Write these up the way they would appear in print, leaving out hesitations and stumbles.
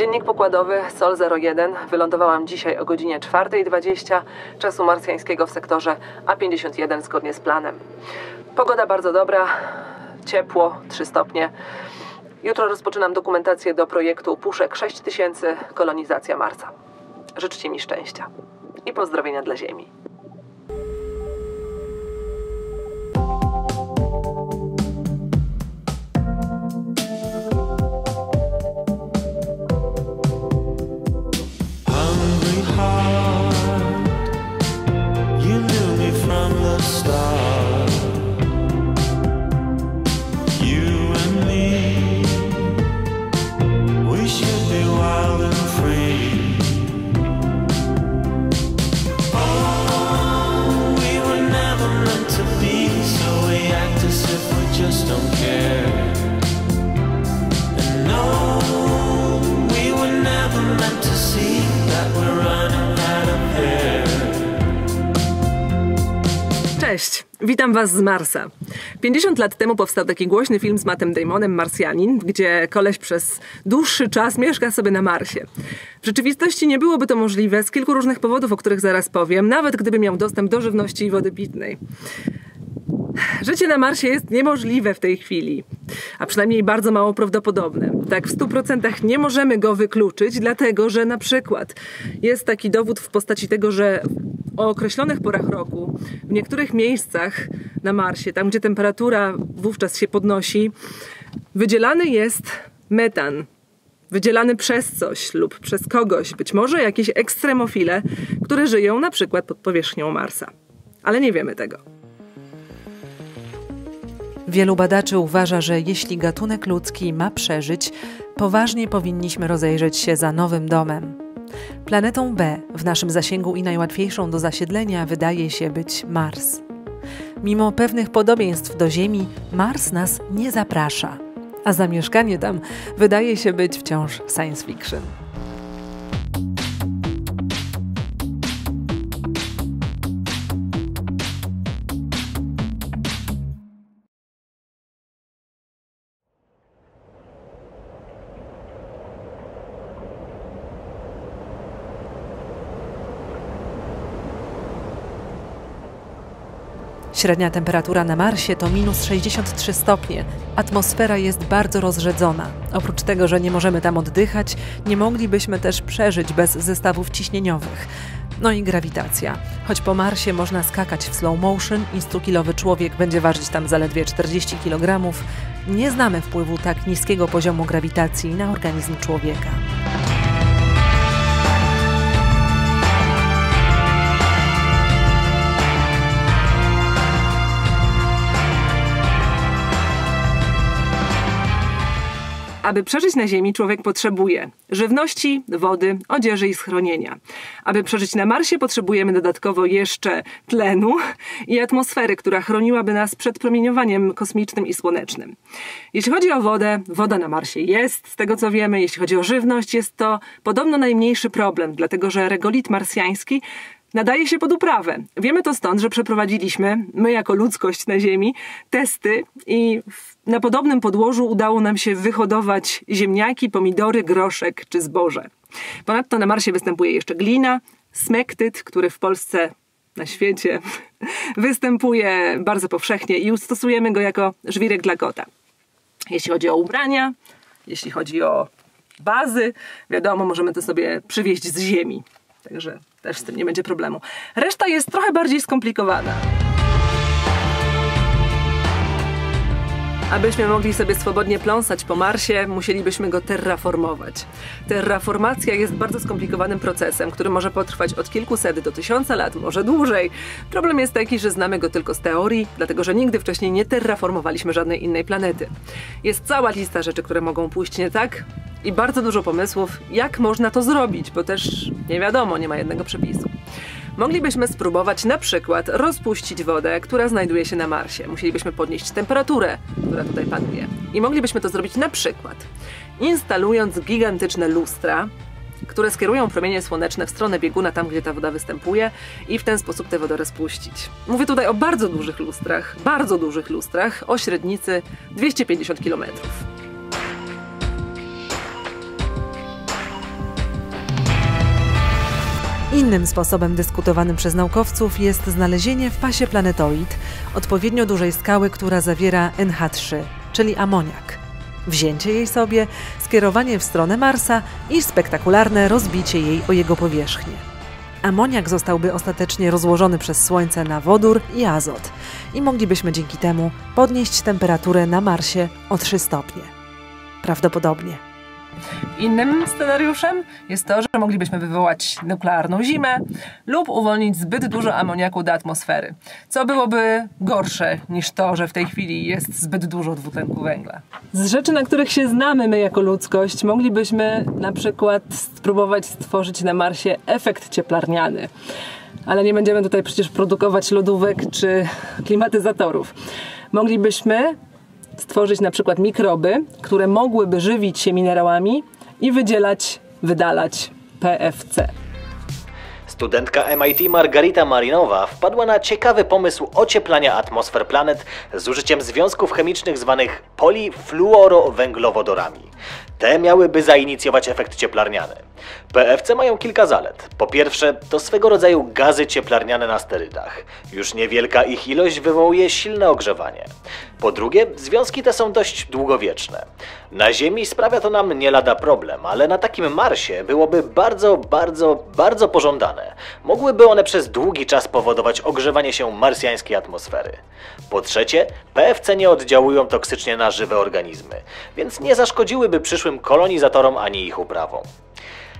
Dziennik pokładowy Sol 01. Wylądowałam dzisiaj o godzinie 4:20 czasu marsjańskiego w sektorze A51 zgodnie z planem. Pogoda bardzo dobra, ciepło, 3 stopnie. Jutro rozpoczynam dokumentację do projektu Puszek 6000 kolonizacja Marsa. Życzcie mi szczęścia i pozdrowienia dla Ziemi. Cześć, witam Was z Marsa. 50 lat temu powstał taki głośny film z Mattem Damonem, Marsjanin, gdzie koleś przez dłuższy czas mieszka sobie na Marsie. W rzeczywistości nie byłoby to możliwe z kilku różnych powodów, o których zaraz powiem, nawet gdyby miał dostęp do żywności i wody pitnej. Życie na Marsie jest niemożliwe w tej chwili, a przynajmniej bardzo mało prawdopodobne. Tak w 100% nie możemy go wykluczyć, dlatego że na przykład jest taki dowód w postaci tego, że o określonych porach roku w niektórych miejscach na Marsie, tam gdzie temperatura wówczas się podnosi, wydzielany jest metan. Wydzielany przez coś lub przez kogoś, być może jakieś ekstremofile, które żyją na przykład pod powierzchnią Marsa. Ale nie wiemy tego. Wielu badaczy uważa, że jeśli gatunek ludzki ma przeżyć, poważnie powinniśmy rozejrzeć się za nowym domem. Planetą B w naszym zasięgu i najłatwiejszą do zasiedlenia wydaje się być Mars. Mimo pewnych podobieństw do Ziemi, Mars nas nie zaprasza, a zamieszkanie tam wydaje się być wciąż science fiction. Średnia temperatura na Marsie to minus 63 stopnie. Atmosfera jest bardzo rozrzedzona. Oprócz tego, że nie możemy tam oddychać, nie moglibyśmy też przeżyć bez zestawów ciśnieniowych. No i grawitacja. Choć po Marsie można skakać w slow motion i 100-kilowy człowiek będzie ważyć tam zaledwie 40 kg, nie znamy wpływu tak niskiego poziomu grawitacji na organizm człowieka. Aby przeżyć na Ziemi, człowiek potrzebuje żywności, wody, odzieży i schronienia. Aby przeżyć na Marsie, potrzebujemy dodatkowo jeszcze tlenu i atmosfery, która chroniłaby nas przed promieniowaniem kosmicznym i słonecznym. Jeśli chodzi o wodę, woda na Marsie jest, z tego co wiemy. Jeśli chodzi o żywność, jest to podobno najmniejszy problem, dlatego że regolit marsjański nadaje się pod uprawę. Wiemy to stąd, że przeprowadziliśmy, my jako ludzkość na Ziemi, testy i na podobnym podłożu udało nam się wyhodować ziemniaki, pomidory, groszek czy zboże. Ponadto na Marsie występuje jeszcze glina, smektyt, który w Polsce, na świecie, występuje bardzo powszechnie i stosujemy go jako żwirek dla kota. Jeśli chodzi o ubrania, jeśli chodzi o bazy, wiadomo, możemy to sobie przywieźć z Ziemi. Także też z tym nie będzie problemu. Reszta jest trochę bardziej skomplikowana. Abyśmy mogli sobie swobodnie pląsać po Marsie, musielibyśmy go terraformować. Terraformacja jest bardzo skomplikowanym procesem, który może potrwać od kilkuset do 1000 lat, może dłużej. Problem jest taki, że znamy go tylko z teorii, dlatego że nigdy wcześniej nie terraformowaliśmy żadnej innej planety. Jest cała lista rzeczy, które mogą pójść nie tak i bardzo dużo pomysłów, jak można to zrobić, bo też nie wiadomo, nie ma jednego przepisu. Moglibyśmy spróbować na przykład rozpuścić wodę, która znajduje się na Marsie. Musielibyśmy podnieść temperaturę, która tutaj panuje. I moglibyśmy to zrobić na przykład instalując gigantyczne lustra, które skierują promienie słoneczne w stronę bieguna tam, gdzie ta woda występuje i w ten sposób tę wodę rozpuścić. Mówię tutaj o bardzo dużych lustrach o średnicy 250 km. Innym sposobem dyskutowanym przez naukowców jest znalezienie w pasie planetoid odpowiednio dużej skały, która zawiera NH3, czyli amoniak. Wzięcie jej sobie, skierowanie w stronę Marsa i spektakularne rozbicie jej o jego powierzchnię. Amoniak zostałby ostatecznie rozłożony przez Słońce na wodór i azot i moglibyśmy dzięki temu podnieść temperaturę na Marsie o 3 stopnie. Prawdopodobnie. Innym scenariuszem jest to, że moglibyśmy wywołać nuklearną zimę lub uwolnić zbyt dużo amoniaku do atmosfery, co byłoby gorsze niż to, że w tej chwili jest zbyt dużo dwutlenku węgla. Z rzeczy, na których się znamy my jako ludzkość, moglibyśmy na przykład spróbować stworzyć na Marsie efekt cieplarniany. Ale nie będziemy tutaj przecież produkować lodówek czy klimatyzatorów. Moglibyśmy stworzyć na przykład mikroby, które mogłyby żywić się minerałami i wydalać PFC. Studentka MIT Margarita Marinowa wpadła na ciekawy pomysł ocieplania atmosfer planet z użyciem związków chemicznych zwanych polifluorowęglowodorami. Te miałyby zainicjować efekt cieplarniany. PFC mają kilka zalet. Po pierwsze, to swego rodzaju gazy cieplarniane na sterydach. Już niewielka ich ilość wywołuje silne ogrzewanie. Po drugie, związki te są dość długowieczne. Na Ziemi sprawia to nam nie lada problem, ale na takim Marsie byłoby bardzo pożądane. Mogłyby one przez długi czas powodować ogrzewanie się marsjańskiej atmosfery. Po trzecie, PFC nie oddziałują toksycznie na żywe organizmy, więc nie zaszkodziłyby przyszłym kolonizatorom ani ich uprawom.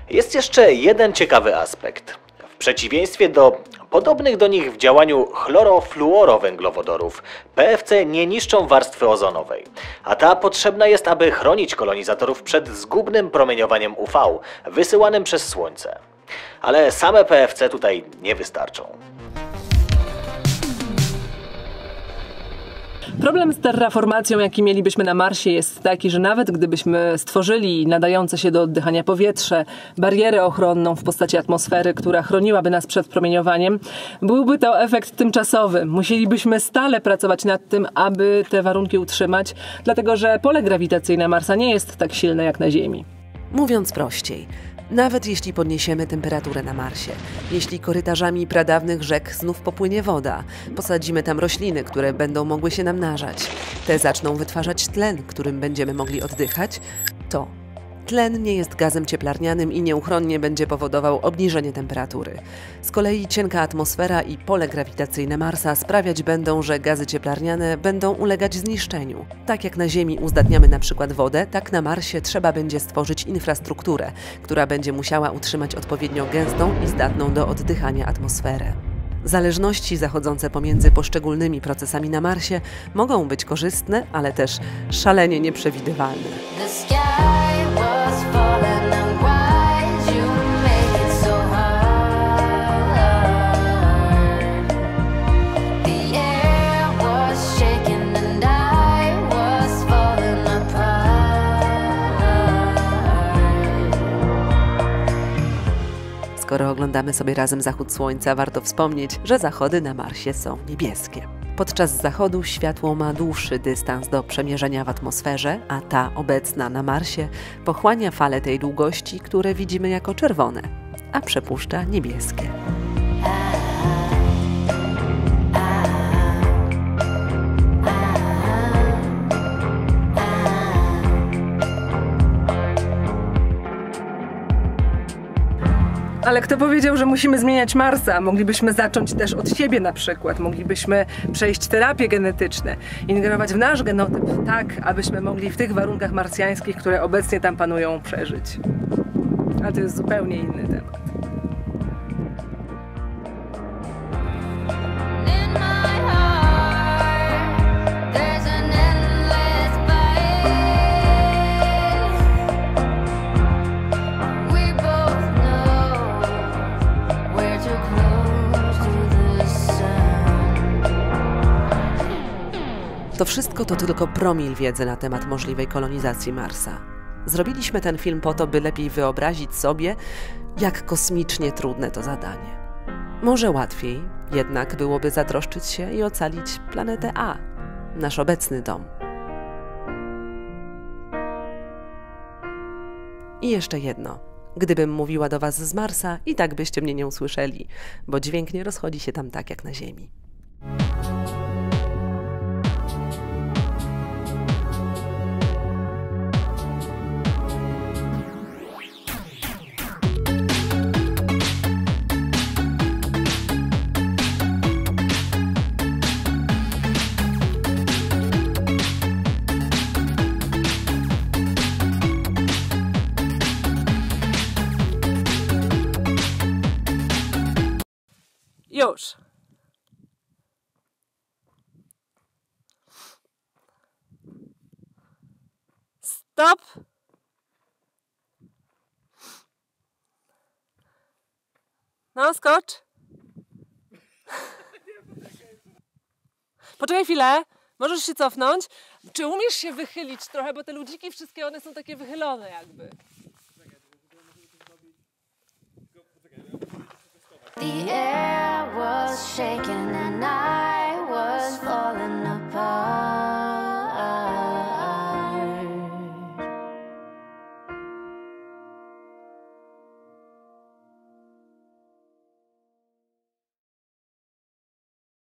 Jest jeszcze jeden ciekawy aspekt. W przeciwieństwie do podobnych do nich w działaniu chlorofluorowęglowodorów, PFC nie niszczą warstwy ozonowej, a ta potrzebna jest, aby chronić kolonizatorów przed zgubnym promieniowaniem UV wysyłanym przez Słońce. Ale same PFC tutaj nie wystarczą. Problem z terraformacją, jaki mielibyśmy na Marsie, jest taki, że nawet gdybyśmy stworzyli nadające się do oddychania powietrze, barierę ochronną w postaci atmosfery, która chroniłaby nas przed promieniowaniem, byłby to efekt tymczasowy. Musielibyśmy stale pracować nad tym, aby te warunki utrzymać, dlatego że pole grawitacyjne Marsa nie jest tak silne jak na Ziemi. Mówiąc prościej, nawet jeśli podniesiemy temperaturę na Marsie, jeśli korytarzami pradawnych rzek znów popłynie woda, posadzimy tam rośliny, które będą mogły się namnażać, te zaczną wytwarzać tlen, którym będziemy mogli oddychać, to tlen nie jest gazem cieplarnianym i nieuchronnie będzie powodował obniżenie temperatury. Z kolei cienka atmosfera i pole grawitacyjne Marsa sprawiać będą, że gazy cieplarniane będą ulegać zniszczeniu. Tak jak na Ziemi uzdatniamy na przykład wodę, tak na Marsie trzeba będzie stworzyć infrastrukturę, która będzie musiała utrzymać odpowiednio gęstą i zdatną do oddychania atmosferę. Zależności zachodzące pomiędzy poszczególnymi procesami na Marsie mogą być korzystne, ale też szalenie nieprzewidywalne. Skoro oglądamy sobie razem zachód słońca, warto wspomnieć, że zachody na Marsie są niebieskie. Podczas zachodu światło ma dłuższy dystans do przemierzenia w atmosferze, a ta obecna na Marsie pochłania fale tej długości, które widzimy jako czerwone, a przepuszcza niebieskie. Ale kto powiedział, że musimy zmieniać Marsa? Moglibyśmy zacząć też od siebie na przykład. Moglibyśmy przejść terapie genetyczne, ingerować w nasz genotyp tak, abyśmy mogli w tych warunkach marsjańskich, które obecnie tam panują, przeżyć. A to jest zupełnie inny temat. To wszystko to tylko promil wiedzy na temat możliwej kolonizacji Marsa. Zrobiliśmy ten film po to, by lepiej wyobrazić sobie, jak kosmicznie trudne to zadanie. Może łatwiej jednak byłoby zatroszczyć się i ocalić planetę A, nasz obecny dom. I jeszcze jedno. Gdybym mówiła do was z Marsa, i tak byście mnie nie usłyszeli, bo dźwięk nie rozchodzi się tam tak jak na Ziemi. Już. Stop. No, skocz. Poczekaj chwilę. Możesz się cofnąć. Czy umiesz się wychylić trochę, bo te ludziki wszystkie one są takie wychylone jakby. The air was shaking and I